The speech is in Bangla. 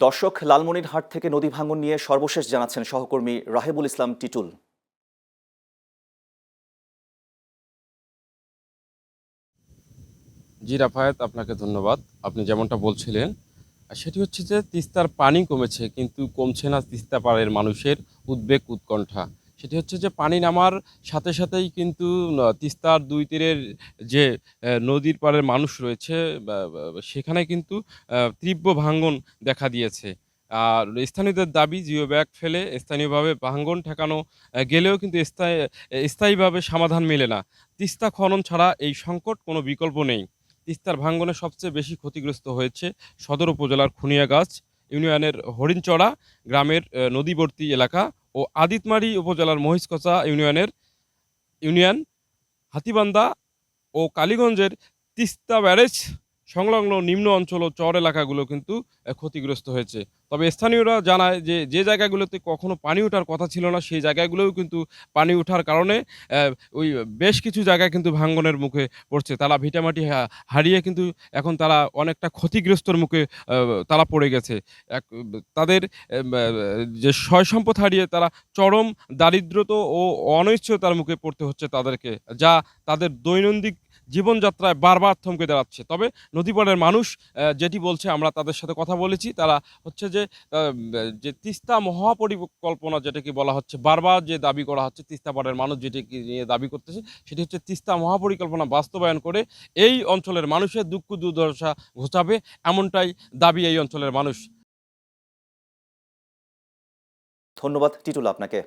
দর্শক, লালমনিরহাট থেকে নদী ভাঙন নিয়ে সর্বশেষ জানাচ্ছেন সহকর্মী রাহেবুল ইসলাম টিটুল। জি রাফায়েত, আপনাকে ধন্যবাদ। আপনি যেমনটা বলছিলেন, সেটি হচ্ছে যে তিস্তার পানি কমেছে, কিন্তু কমছে না তিস্তা পাড়ের মানুষের উদ্বেগ উৎকণ্ঠা। সেটি হচ্ছে যে পানি নামার সাথে সাথেই কিন্তু তিস্তার দুই তীরের যে নদীর পাড়ের মানুষ রয়েছে, সেখানে কিন্তু তীব্র ভাঙ্গন দেখা দিয়েছে। আর স্থানীয়দের দাবি, জিও ব্যাগ ফেলে স্থানীয়ভাবে ভাঙ্গন ঠেকানো গেলেও কিন্তু স্থায়ীভাবে সমাধান মেলে না। তিস্তা খনন ছাড়া এই সংকট কোনো বিকল্প নেই। তিস্তার ভাঙ্গনে সবচেয়ে বেশি ক্ষতিগ্রস্ত হয়েছে সদর উপজেলার খুনিয়াগাছ ইউনিয়নের হরিণচড়া গ্রামের নদীবর্তী এলাকা ও আদিতমারি উপজেলার মহিষকচা ইউনিয়ন হাতীবান্ধা ও কালীগঞ্জের তিস্তা ব্যারেজ সংলগ্ন নিম্ন অঞ্চল ও চর এলাকাগুলো কিন্তু ক্ষতিগ্রস্ত হয়েছে। তবে স্থানীয়রা জানায় যে যে জায়গাগুলোতে কখনো পানি ওঠার কথা ছিল না, সেই জায়গাগুলোও কিন্তু পানি ওঠার কারণে ওই বেশ কিছু জায়গায় কিন্তু ভাঙ্গনের মুখে পড়ছে। তারা ভিটামাটি হারিয়ে কিন্তু এখন তারা অনেকটা ক্ষতিগ্রস্তর মুখে তারা পড়ে গেছে। এক তাদের যে সয় সম্পদ হারিয়ে তারা চরম দারিদ্রত ও অনিশ্চয়তার মুখে পড়তে হচ্ছে তাদেরকে, যা তাদের দৈনন্দিন জীবনযাত্রায় বারবার থমকে দাঁড়াচ্ছে। তবে নদীপাড়ের মানুষ যেটি বলছে, আমরা তাদের সাথে কথা বলেছি, তারা হচ্ছে যে যে তিস্তা মহাপরিকল্পনা যেটাকে বলা হচ্ছে, বারবার যে দাবি করা হচ্ছে, তিস্তা পাড়ের মানুষ যেটিকে নিয়ে দাবি করতেছে, সেটি হচ্ছে তিস্তা মহাপরিকল্পনা বাস্তবায়ন করে এই অঞ্চলের মানুষের দুঃখ দুর্দশা ঘোচাবে, এমনটাই দাবি এই অঞ্চলের মানুষ। ধন্যবাদ টিটুল আপনাকে।